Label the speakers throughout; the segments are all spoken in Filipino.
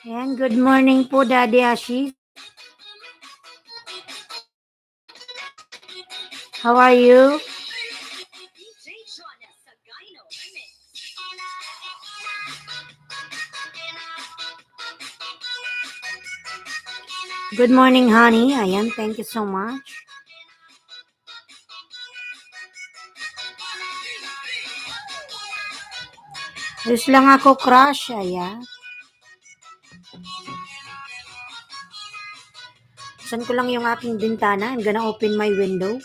Speaker 1: And good morning po, Daddy Ashi. How are you? Good morning, honey. Ayan, thank you so much. Ayos lang ako, crush. Ayan. Saan ko lang yung aking bintana. I'm gonna open my window.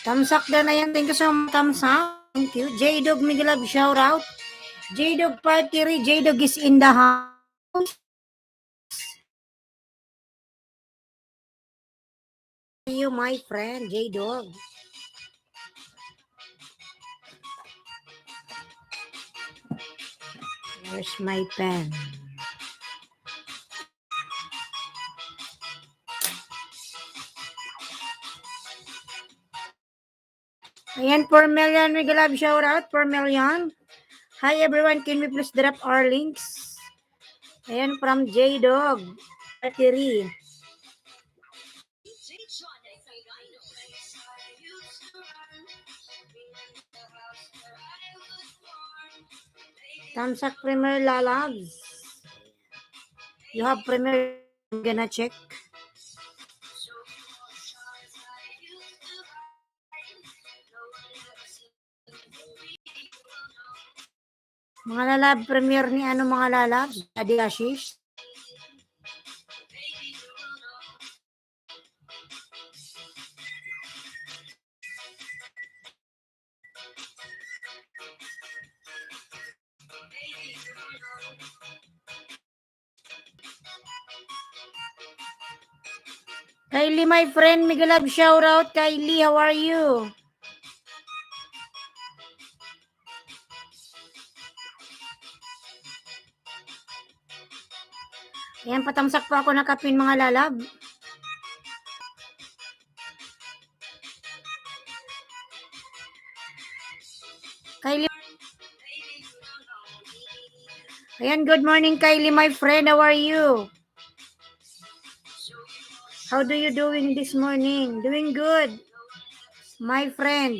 Speaker 1: Tamsak na yan. Thank you so much, Tamsak. Thank you. J-Dog Miguelab, shout out. J-Dog Party, J-Dog is in the house. You, my friend, J-Dog. Where's my pen? Ayan, 4 million. Miguelab, shout out. 4 million. Hi everyone, can we please drop our links? Ayan, from J-Dog. Party. Tamsak Premier Lalabs. You have Premier, I'm gonna check. Mga lalab, Premier ni ano mga lalabs? Daddy Ashish. Kylie, my friend, Miguelab, shout out. Kylie, how are you? Ayan, patamsak pa ako nakapin mga lalab. Kylie. Ayan, good morning, Kylie, my friend. How are you? How do you doing this morning? Doing good, my friend.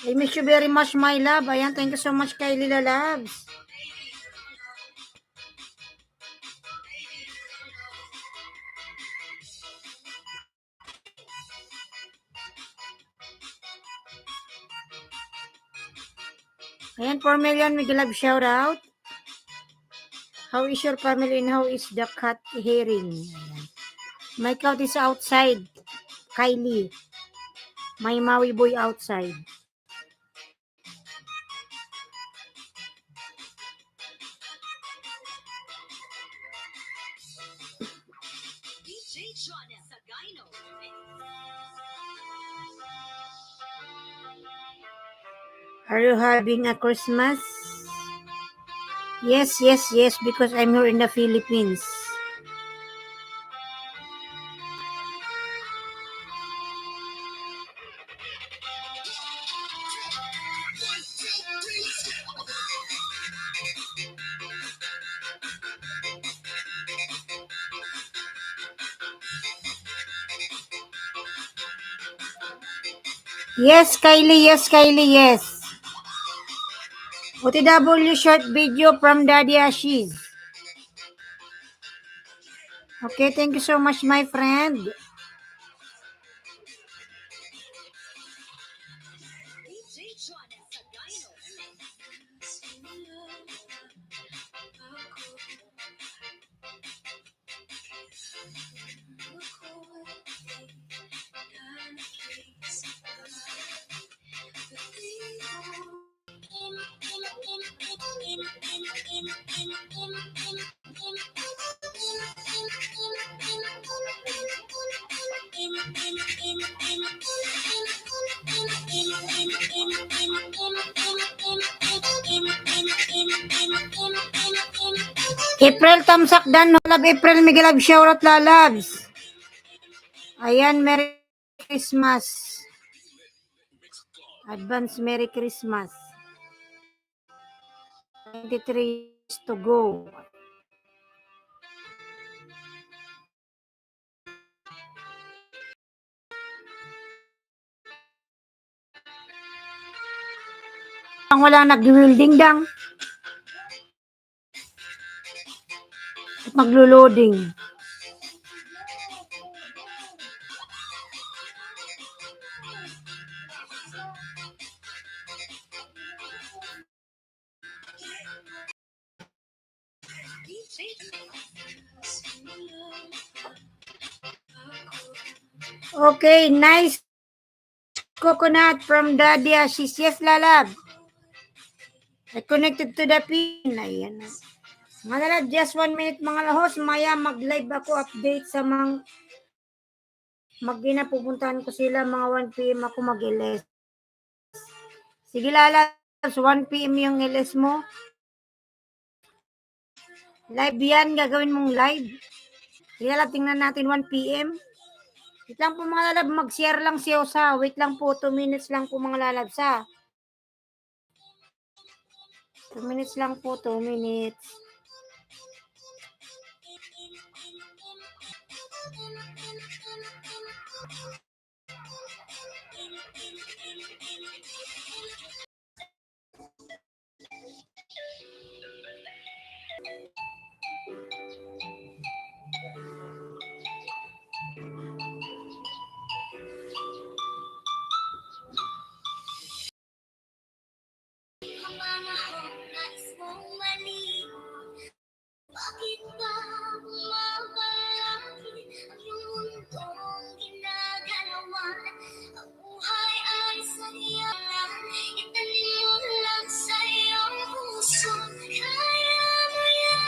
Speaker 1: I miss you very much, my love. Ayan, thank you so much, Kylie Lalabs. Ayan, 4 million, Miguelab, shout out. How is your family and how is the cat hearing? Ayan. My cat is outside, Kylie. My Maui boy outside. Are you having a Christmas? Yes, because I'm here in the Philippines. Yes, Kylie, yes. OTW short video from Daddy Ashish. Okay, thank you so much, my friend. April tamsak dan love April Miguel love shoutout lalabs. Ayan, Merry Christmas. Advance Merry Christmas. 23 years to go. Ang wala nag-wielding dang. At maglo-loading. Okay, nice coconut from Daddy Ashes. Yes, lalab. I connected to the pin. Ayan. Mga lalab, just 1 minute mga lahos. Maya mag-live ako update sa mga mag-ina. Pupuntahan ko sila mga 1 p.m. ako mag-LS. Sige lalab, 1 p.m. yung LS mo. Live yan, gagawin mong live. Sige lalab, tingnan natin 1 p.m. Wait lang po mga lalab, mag-share lang si Osa. Wait lang po, 2 minutes lang po mga lalab sa. 2 minutes lang po, 2 minutes. Bakit ba mabalaki ang mundong ginagalawan? Ang buhay ay sayang, itanim mo lang sa iyong puso. Kaya mo yan.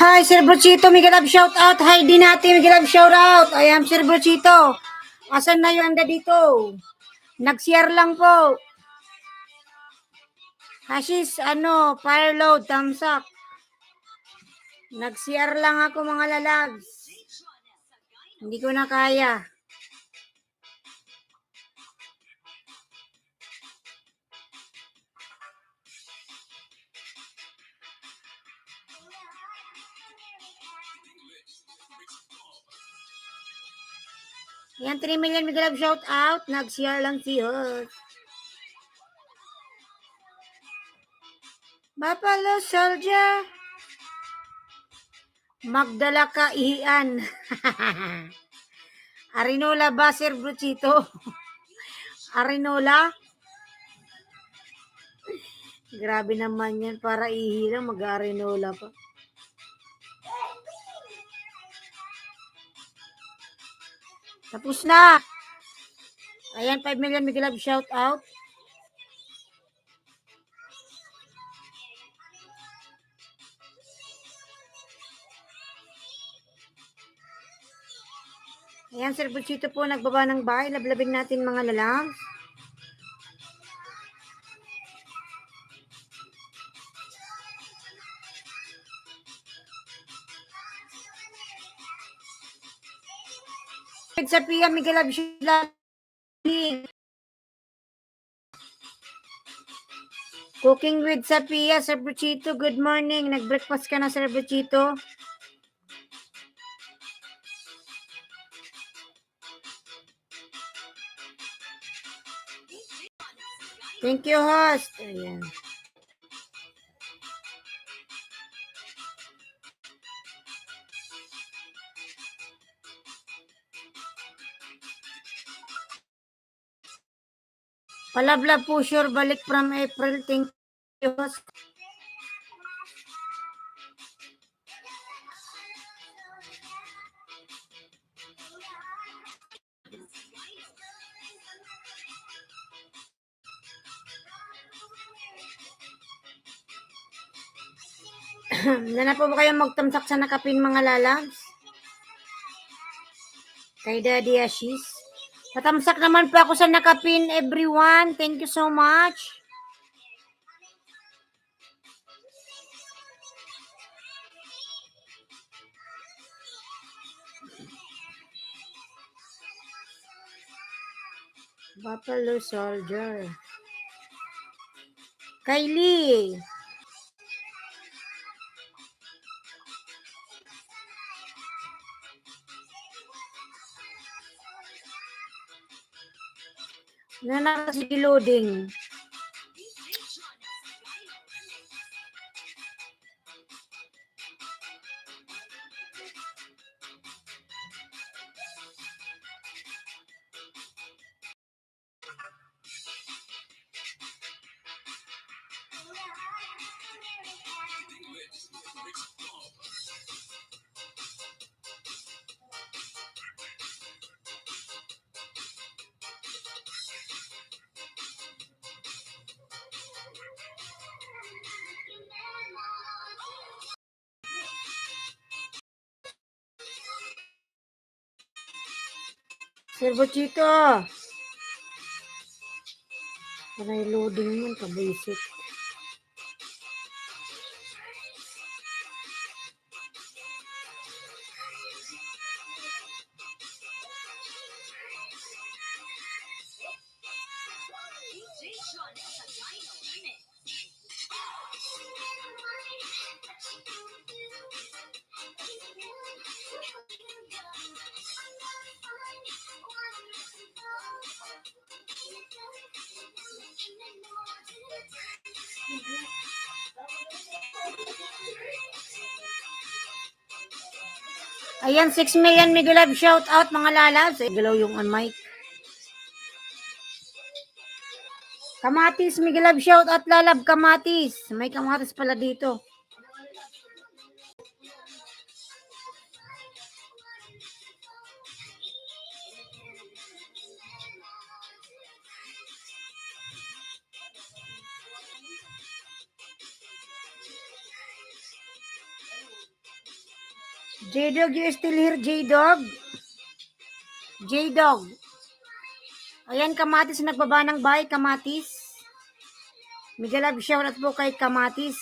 Speaker 1: Hi, Sir Brochito, Miguel Love shout out. Hi din natin, Miguel Love shout out. I am Sir Brochito. Asan na yung anda dito? Nag-share lang po. Hashis, fire load, thumbs up. Nag-share lang ako mga lalabs. Hindi ko na kaya. Yan, 3 million Miguel Love shout out. Nag-share lang si Hus. Buffalo Soldier. Magdala ka ihian. Arinola ba, Sir Bruchito? Arinola? Grabe naman yan. Para ihi lang, mag-arinola pa. Tapos na. Ayan, 5 million Miguel Love shout out. Ayan, Sir Bruchito po, nagbaba ng bahay. Lablabing natin mga lalang. Sa Pia, Miguel Love shout out. Cooking with Sapia, Sir Bruchito. Good morning. Nag-breakfast ka na, Sir Bruchito? Thank you, host. Ayan. Palabla po, sure. Balik from April. Thank you, host. Na po ba kayong magtamsak sa nakapin mga lalabs? Kay Daddy Ashis. Patamsak naman po ako sa nakapin, everyone. Thank you so much. Buffalo Soldier. Kylie. Nanaka si loading. Sir Bochito. Panay loading yun, kabasic. Ayan, 6 million Miguel Love shout out mga lalabs. Galaw yung on mic. Kamatis, Miguel Love shout out lalab kamatis. May kamatis pala dito. J-Dog, you still here, J-Dog? J-Dog. Ayan, kamatis, nagbaba ng bahay, kamatis. Miguel Love shout out po kay kamatis.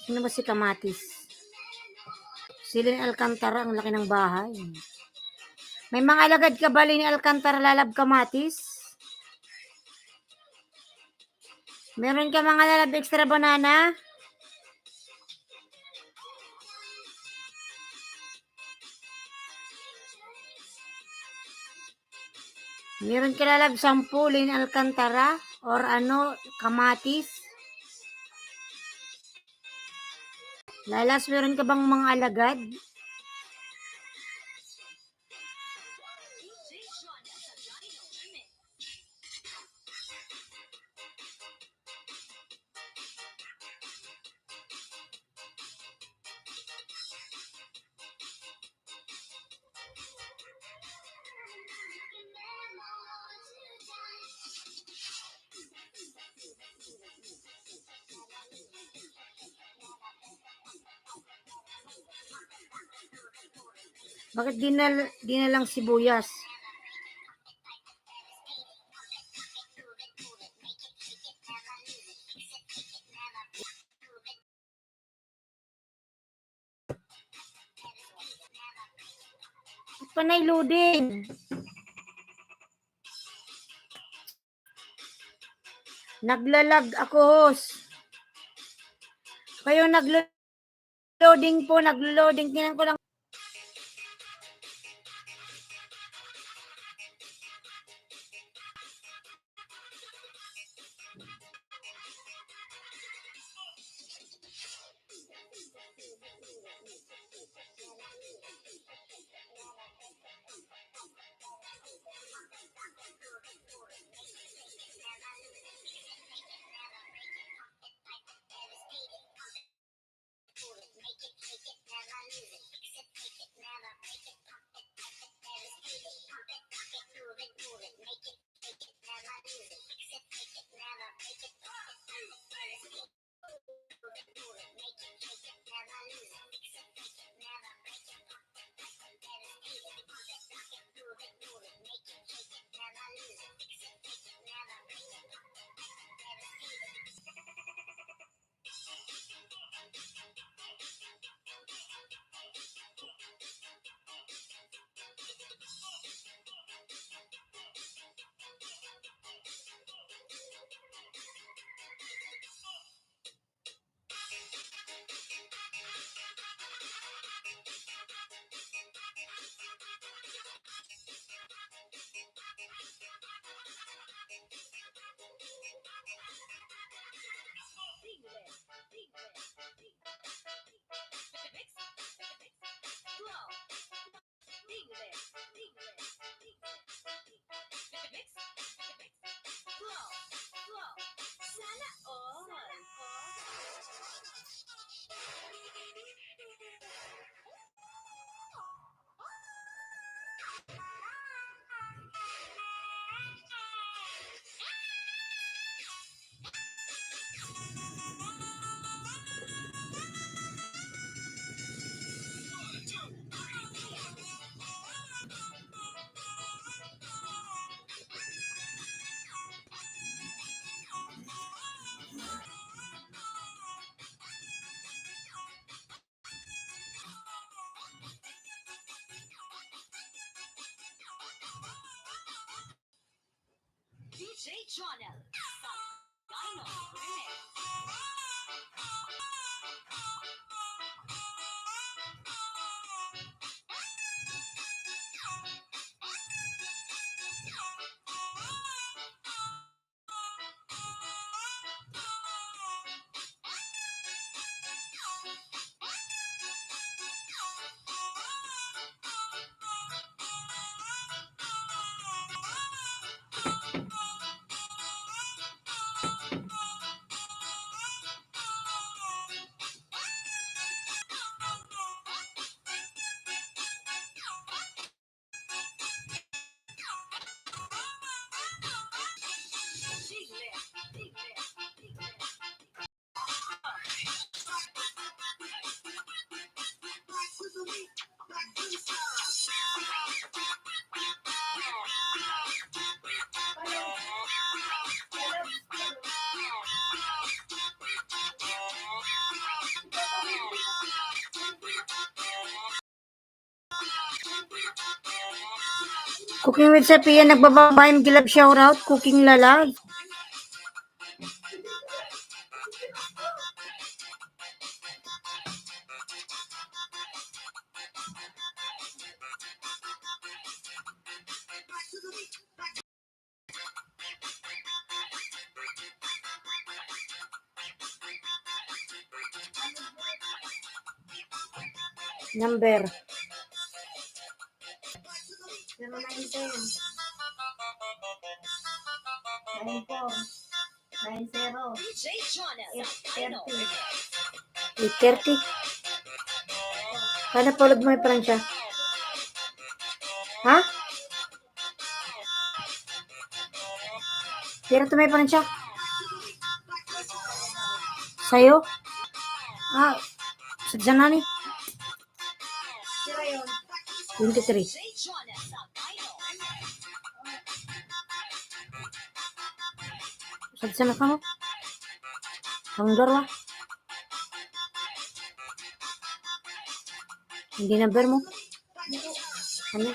Speaker 1: Sino ba si kamatis? Silin Alcantara, ang laki ng bahay. May mga alagad ka ba ni Alcantara lalab kamatis? Meron ka mga lalab extra banana? Meron ka lalab sampulin Alcantara or ano, kamatis? Lalas, meron ka bang mga alagad? Bakit di na lang sibuyas? Panay loading. Naglalag ako, host. Kayo naglo-loading po, naglo-loading. Tingnan ko lang. Cooking with Sophia, nagbabayim gilab shoutout, cooking lalag. Number.
Speaker 2: 097 94 90 830.
Speaker 1: 8:30. Kada palad mo yung Pransya? Ha? Pero ito may Pransya? Sa'yo? Ah, sadya na ni.
Speaker 2: Sira yun.
Speaker 1: 23. Sadya na ka mo? Hanggar wa? Hindi number mo? Ano?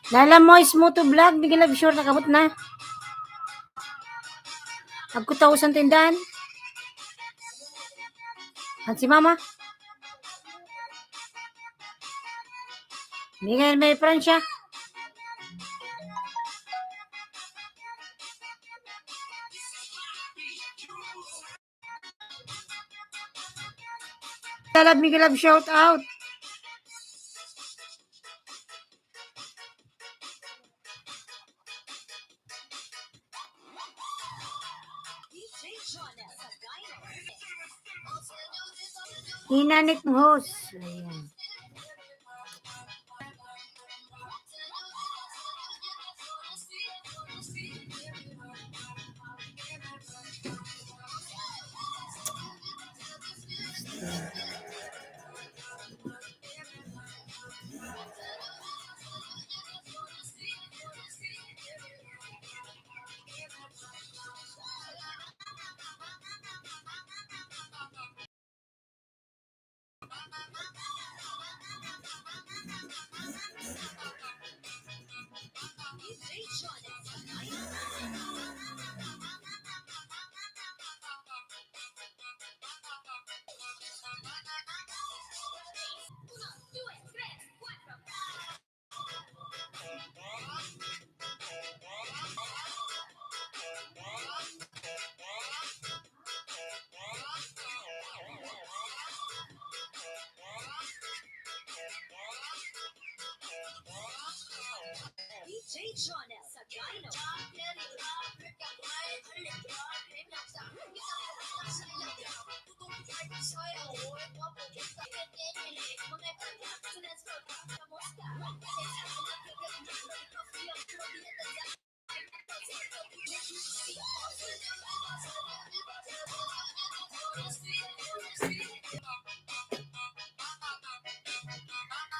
Speaker 1: Lala mo, smooth vlog, bigyan na sure nakabot na. Agko 1,000 tindahan. At si mama. Bigyan may Pransya. Talab Miguel shout out. Hinanik mo host. Ayan.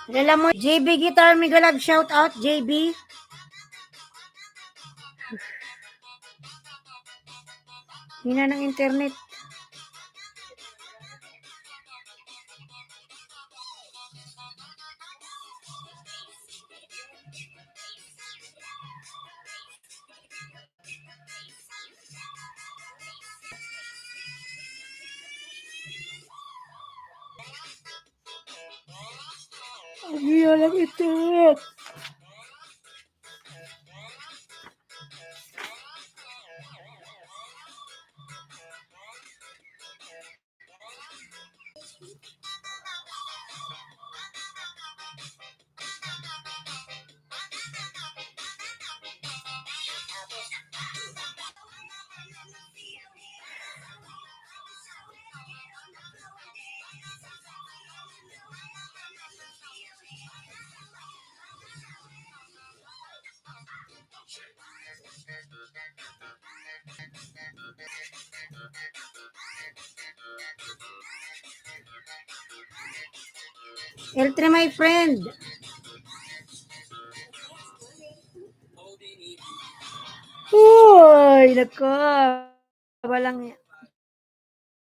Speaker 1: Lala mo, JB Guitar Migalab shout out, JB. Hina ng internet. Ang lang internet. L3, my friend. Uy, nako. Walang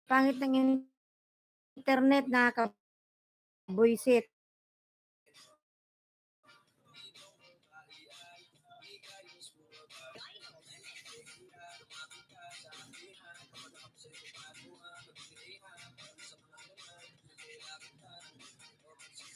Speaker 1: pangit ng internet, nakaka-buisit.